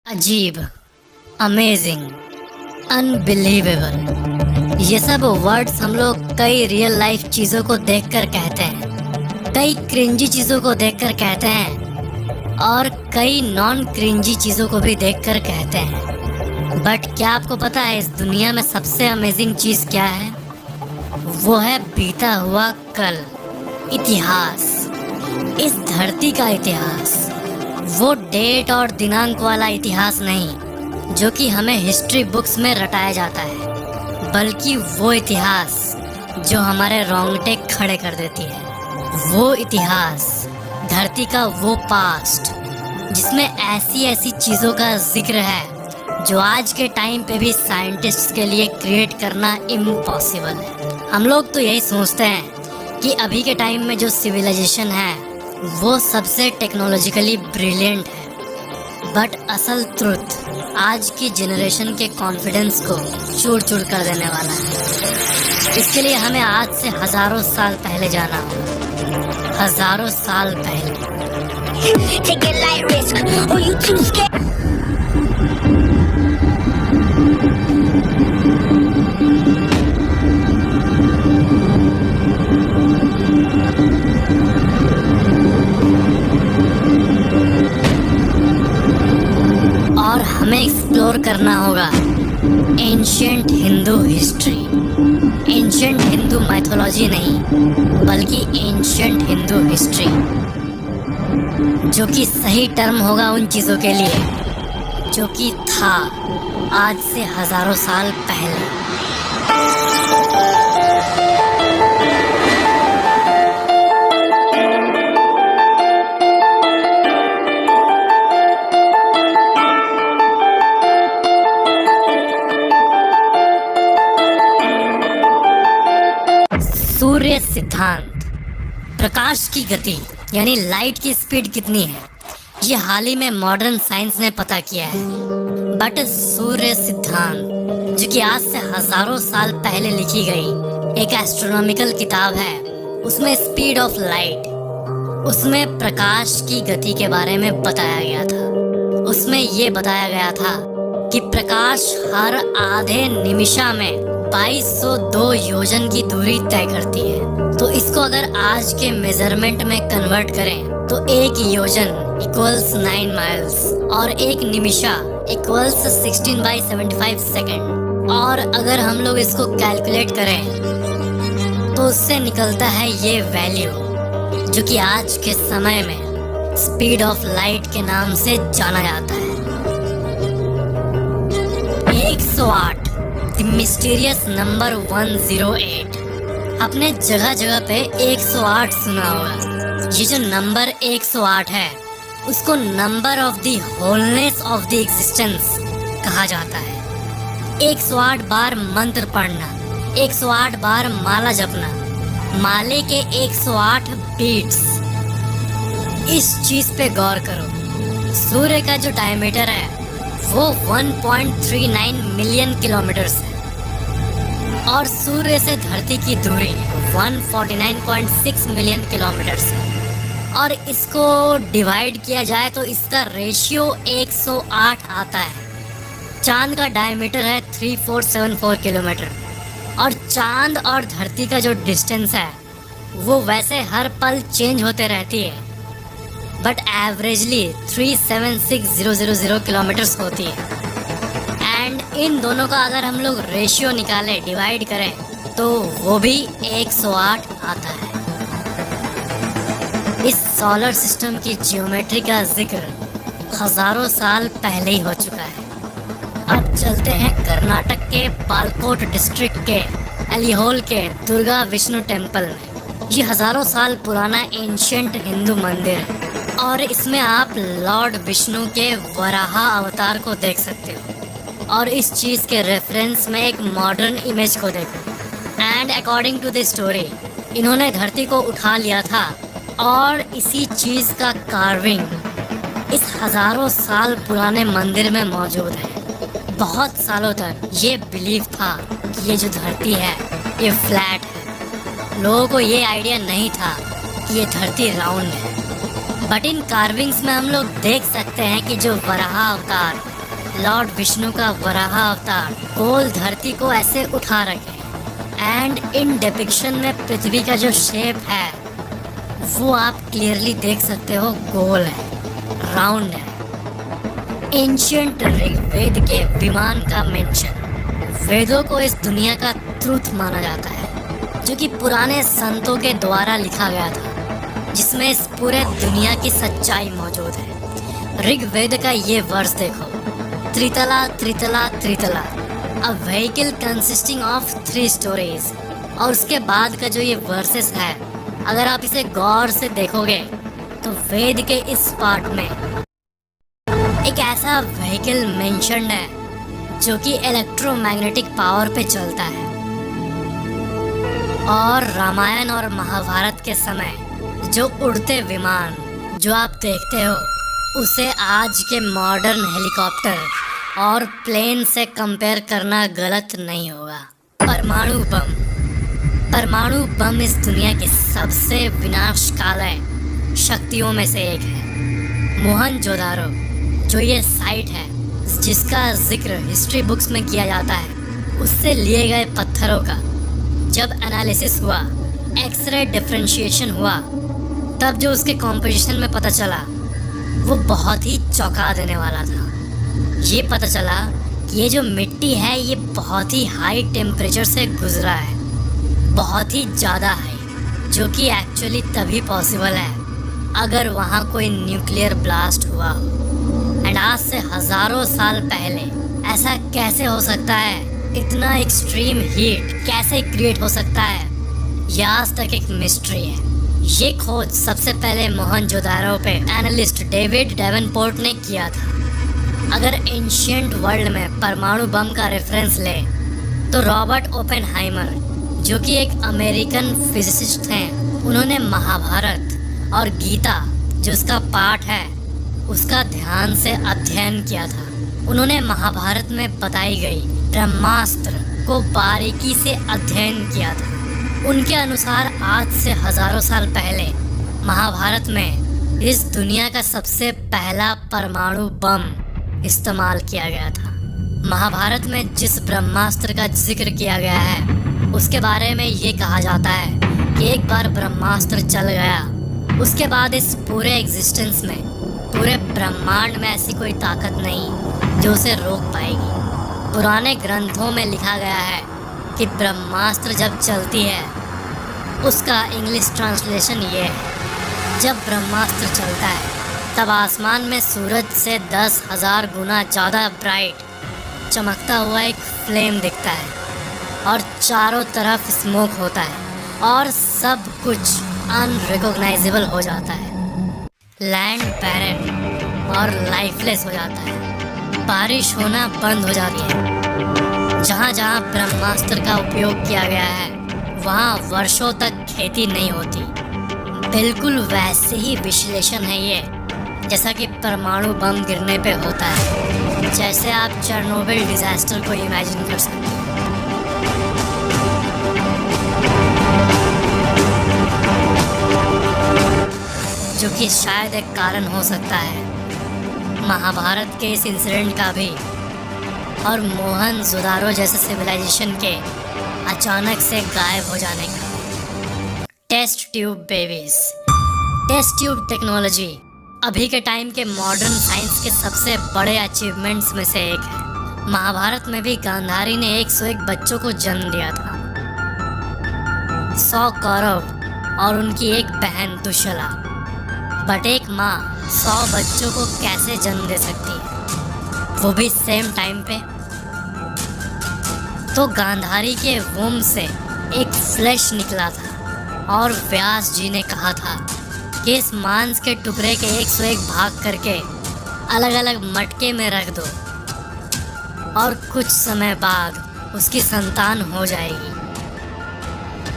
अजीब, amazing, unbelievable, ये सब वर्ड्स हम लोग कई रियल लाइफ चीज़ों को देखकर कहते हैं, कई क्रिंजी चीज़ों को देखकर कहते हैं और कई नॉन क्रिंजी चीज़ों को भी देखकर कहते हैं। बट क्या आपको पता है इस दुनिया में सबसे अमेजिंग चीज़ क्या है? वो है बीता हुआ कल, इतिहास, इस धरती का इतिहास। वो डेट और दिनांक वाला इतिहास नहीं जो कि हमें हिस्ट्री बुक्स में रटाया जाता है, बल्कि वो इतिहास जो हमारे रोंगटे खड़े कर देती है। वो इतिहास, धरती का वो पास्ट जिसमें ऐसी ऐसी चीज़ों का जिक्र है जो आज के टाइम पे भी साइंटिस्ट्स के लिए क्रिएट करना इम्पॉसिबल है। हम लोग तो यही सोचते हैं कि अभी के टाइम में जो सिविलाइजेशन है वो सबसे टेक्नोलॉजिकली ब्रिलियंट है, बट असल ट्रुथ आज की जनरेशन के कॉन्फिडेंस को चूर चूर कर देने वाला है। इसके लिए हमें आज से हजारों साल पहले जाना होगा, हजारों साल पहले। Take a light risk, or you too scared. और हमें एक्सप्लोर करना होगा ancient Hindu history, ancient Hindu mythology नहीं, बल्कि एंशिएंट हिंदू हिस्ट्री, जो कि सही टर्म होगा उन चीज़ों के लिए जो कि था आज से हजारों साल पहले। सूर्य सिद्धांत, प्रकाश की गति यानी लाइट की स्पीड कितनी है, ये हाल ही में मॉडर्न साइंस ने पता किया है। बट सूर्य सिद्धांत, जो कि आज से हजारों साल पहले लिखी गई एक एस्ट्रोनॉमिकल किताब है, उसमें स्पीड ऑफ लाइट, उसमें प्रकाश की गति के बारे में बताया गया था। उसमें ये बताया गया था कि प्रकाश हर आधे निमिषा में 2202 योजन की दूरी तय करती है। तो इसको अगर आज के मेजरमेंट में कन्वर्ट करें तो एक योजन इक्वल्स 9 माइल्स और एक निमिषा इक्वल्स 16/75 सेकेंड। और अगर हम लोग इसको कैलकुलेट करें तो उससे निकलता है ये वैल्यू, जो कि आज के समय में स्पीड ऑफ लाइट के नाम से जाना जाता है। 108, द मिस्टीरियस नंबर 108। आपने जगह जगह पे 108 सुना होगा। ये जो नंबर 108 है उसको number of the wholeness of the existence कहा जाता है। 108 बार मंत्र पढ़ना, 108 बार माला जपना, माले के 108 बीट्स। इस चीज पे गौर करो, सूर्य का जो डायमीटर है वो 1.39 मिलियन किलोमीटर है और सूर्य से धरती की दूरी 149.6 मिलियन किलोमीटर है। और इसको डिवाइड किया जाए तो इसका रेशियो 108 आता है। चांद का डायमीटर है 3474 किलोमीटर और चांद और धरती का जो डिस्टेंस है वो वैसे हर पल चेंज होते रहती है, बट एवरेजली 376,000 किलोमीटर्स होती है। एंड इन दोनों का अगर हम लोग रेशियो निकालें, डिवाइड करें, तो वो भी 108 आता है। इस सोलर सिस्टम की ज्योमेट्री का जिक्र हजारों साल पहले ही हो चुका है। अब चलते हैं कर्नाटक के बालकोट डिस्ट्रिक्ट के अलीहोल के दुर्गा विष्णु टेम्पल में। ये हजारों साल पुराना एंशिएंट हिंदू मंदिर है और इसमें आप लॉर्ड विष्णु के वराहा अवतार को देख सकते हो और इस चीज़ के रेफरेंस में एक मॉडर्न इमेज को देखो। And according to the story, इन्होंने धरती को उठा लिया था और इसी चीज़ का कार्विंग इस हजारों साल पुराने मंदिर में मौजूद है। बहुत सालों तक ये बिलीव था कि ये जो धरती है ये फ्लैट है। लोगों को ये आइडिया नहीं था कि ये धरती राउंड है। बट इन कार्विंग्स में हम लोग देख सकते हैं कि जो वराह अवतार लॉर्ड विष्णु का वराह अवतार गोल धरती को ऐसे उठा रखे एंड इन डिपिक्शन में पृथ्वी का जो शेप है वो आप क्लियरली देख सकते हो, गोल है, राउंड है। एंशियंट ऋग्वेद के विमान का मेंशन वेदों को इस दुनिया का ट्रूथ माना जाता है, जो कि पुराने संतों के द्वारा लिखा गया था, जिसमें इस पूरे दुनिया की सच्चाई मौजूद है। ऋग्वेद का ये वर्ष देखो, त्रितला त्रितला त्रितला, a vehicle consisting of 3 stories. और उसके बाद का जो ये वर्सेस है, अगर आप इसे गौर से देखोगे तो वेद के इस पार्ट में एक ऐसा व्हीकल मेंशन्ड है जो कि इलेक्ट्रोमैग्नेटिक पावर पे चलता है। और रामायण और महाभारत के समय जो उड़ते विमान जो आप देखते हो, उसे आज के मॉडर्न हेलीकॉप्टर और प्लेन से कंपेयर करना गलत नहीं होगा। परमाणु बम इस दुनिया की सबसे विनाशकारी शक्तियों में से एक है। मोहनजोदारो जो ये साइट है जिसका जिक्र हिस्ट्री बुक्स में किया जाता है, उससे लिए गए पत्थरों का जब एनालिसिस हुआ, एक्सरे डिफरेंशिएशन हुआ, तब जो उसके कॉम्पोजिशन में पता चला वो बहुत ही चौंका देने वाला था। ये पता चला कि ये जो मिट्टी है ये बहुत ही हाई टेम्परेचर से गुजरा है, बहुत ही ज़्यादा हाई, जो कि एक्चुअली तभी पॉसिबल है अगर वहाँ कोई न्यूक्लियर ब्लास्ट हुआ हो। एंड आज से हज़ारों साल पहले ऐसा कैसे हो सकता है? इतना एक्सट्रीम हीट कैसे क्रिएट हो सकता है? यह आज तक एक मिस्ट्री है। ये खोज सबसे पहले मोहनजोदारो पे एनालिस्ट डेविड डेवनपोर्ट ने किया था। अगर एंशिएंट वर्ल्ड में परमाणु बम का रेफरेंस ले तो रॉबर्ट ओपेनहाइमर, जो कि एक अमेरिकन फिजिसिस्ट हैं, उन्होंने महाभारत और गीता जो उसका पाठ है उसका ध्यान से अध्ययन किया था। उन्होंने महाभारत में बताई गई ब्रह्मास्त्र को बारीकी से अध्ययन किया था। उनके अनुसार आज से हजारों साल पहले महाभारत में इस दुनिया का सबसे पहला परमाणु बम इस्तेमाल किया गया था। महाभारत में जिस ब्रह्मास्त्र का जिक्र किया गया है उसके बारे में ये कहा जाता है कि एक बार ब्रह्मास्त्र चल गया, उसके बाद इस पूरे एग्जिस्टेंस में, पूरे ब्रह्मांड में ऐसी कोई ताकत नहीं जो उसे रोक पाएगी। पुराने ग्रंथों में लिखा गया है कि ब्रह्मास्त्र जब चलती है, उसका इंग्लिश ट्रांसलेशन ये है, जब ब्रह्मास्त्र चलता है तब आसमान में सूरज से 10,000 गुना ज़्यादा ब्राइट चमकता हुआ एक फ्लेम दिखता है और चारों तरफ स्मोक होता है और सब कुछ अनरिकॉग्नाइजेबल हो जाता है। लैंड बैरन और लाइफलेस हो जाता है, बारिश होना बंद हो जाती है। जहाँ जहाँ ब्रह्मास्त्र का उपयोग किया गया है वहाँ वर्षों तक खेती नहीं होती। बिल्कुल वैसे ही विश्लेषण है ये जैसा कि परमाणु बम गिरने पे होता है, जैसे आप चेरनोबिल डिजास्टर को इमेजिन कर सकते हैं। जो कि शायद एक कारण हो सकता है महाभारत के इस इंसिडेंट का भी और मोहनजोदारो जैसे सिविलाइजेशन के अचानक से गायब हो जाने का। Test tube babies. Test tube technology अभी के टाइम के मॉडर्न साइंस के सबसे बड़े अचीवमेंट्स में से एक है। महाभारत में भी गांधारी ने 101 बच्चों को जन्म दिया था। 100 कौरव और उनकी एक बहन दुश्शला। बट एक माँ 100 बच्चों को कैसे जन्म दे सकती है, वो भी सेम टाइम पे? तो गांधारी के वूम से एक फ्लैश निकला था और व्यास जी ने कहा था कि इस मांस के टुकड़े के 101 भाग करके अलग अलग मटके में रख दो और कुछ समय बाद उसकी संतान हो जाएगी।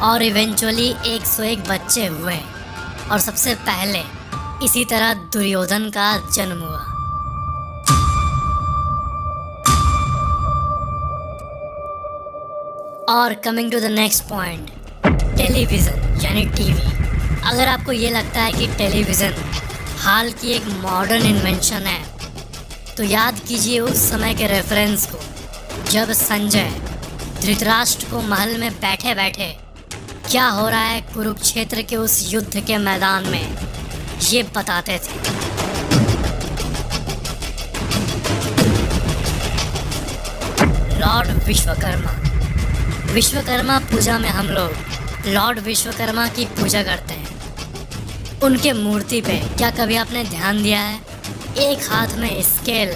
और इवेंचुअली 101 बच्चे हुए और सबसे पहले इसी तरह दुर्योधन का जन्म हुआ। और coming to the next point, television यानी टीवी। अगर आपको ये लगता है कि टेलीविज़न हाल की एक मॉडर्न इन्वेंशन है तो याद कीजिए उस समय के रेफरेंस को, जब संजय धृतराष्ट्र को महल में बैठे बैठे क्या हो रहा है कुरुक्षेत्र के उस युद्ध के मैदान में ये बताते थे। लॉर्ड विश्वकर्मा पूजा में हम लोग लॉर्ड विश्वकर्मा की पूजा करते हैं। उनके मूर्ति पे क्या कभी आपने ध्यान दिया है? एक हाथ में स्केल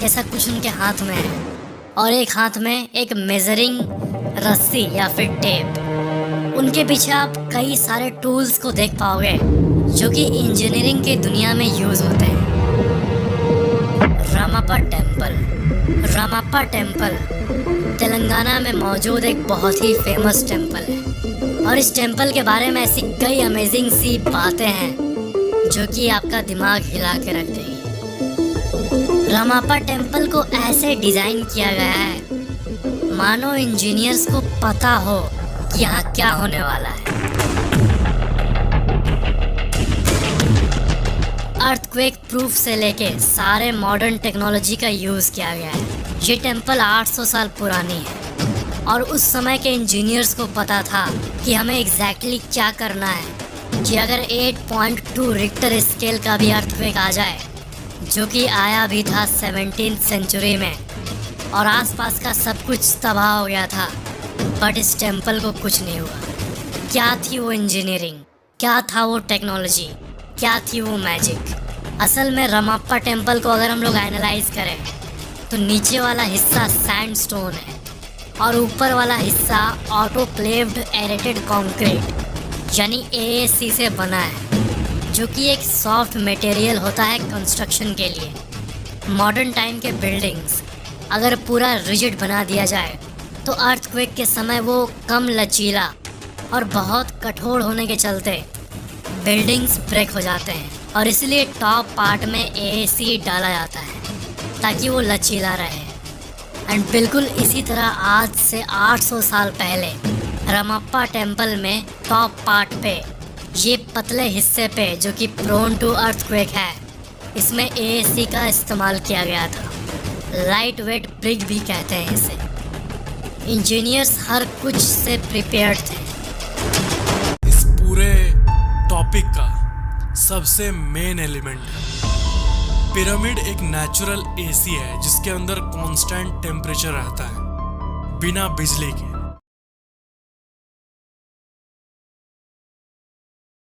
जैसा कुछ उनके हाथ में है और एक हाथ में एक मेजरिंग रस्सी या फिर टेप। उनके पीछे आप कई सारे टूल्स को देख पाओगे जो कि इंजीनियरिंग की दुनिया में यूज होते हैं। रामाप्पा टेम्पल तेलंगाना में मौजूद एक बहुत ही फेमस टेम्पल है और इस टेम्पल के बारे में ऐसी कई अमेजिंग सी बातें हैं जो कि आपका दिमाग हिला के रख देगी। रामाप्पा टेम्पल को ऐसे डिजाइन किया गया है मानो इंजीनियर्स को पता हो कि यहाँ क्या होने वाला है। अर्थक्वेक प्रूफ से लेके सारे मॉडर्न टेक्नोलॉजी का यूज किया गया है। ये टेम्पल 800 साल पुरानी है और उस समय के इंजीनियर्स को पता था कि हमें एग्जैक्टली क्या करना है कि अगर 8.2 रिक्टर स्केल का भी अर्थक्वेक आ जाए, जो कि आया भी था 17th सेंचुरी में और आसपास का सब कुछ तबाह हो गया था, बट इस टेम्पल को कुछ नहीं हुआ। क्या थी वो इंजीनियरिंग, क्या था वो टेक्नोलॉजी, क्या थी वो मैजिक? असल में रामाप्पा टेम्पल को अगर हम लोग एनालाइज करें तो नीचे वाला हिस्सा सैंडस्टोन है और ऊपर वाला हिस्सा ऑटोक्लेव्ड एरेटेड कंक्रीट यानी AAC से बना है, जो कि एक सॉफ्ट मटेरियल होता है कंस्ट्रक्शन के लिए। मॉडर्न टाइम के बिल्डिंग्स अगर पूरा रिजिड बना दिया जाए तो अर्थक्वेक के समय वो कम लचीला और बहुत कठोर होने के चलते बिल्डिंग्स ब्रेक हो जाते हैं और इसलिए टॉप पार्ट में AAC डाला जाता है ताकि वो लचीला रहे। एंड बिल्कुल इसी तरह आज से 800 साल पहले रामाप्पा टेम्पल में टॉप पार्ट पे ये पतले हिस्से पे जो कि प्रोन टू अर्थक्वेक है, इसमें AAC का इस्तेमाल किया गया था। लाइट वेट ब्रिक भी कहते हैं इसे। इंजीनियर्स हर कुछ से प्रिपेयर्ड थे। इस पूरे टॉपिक का सबसे मेन एलिमेंट है पिरामिड। एक नेचुरल AC है जिसके अंदर कांस्टेंट टेम्परेचर रहता है बिना बिजली के।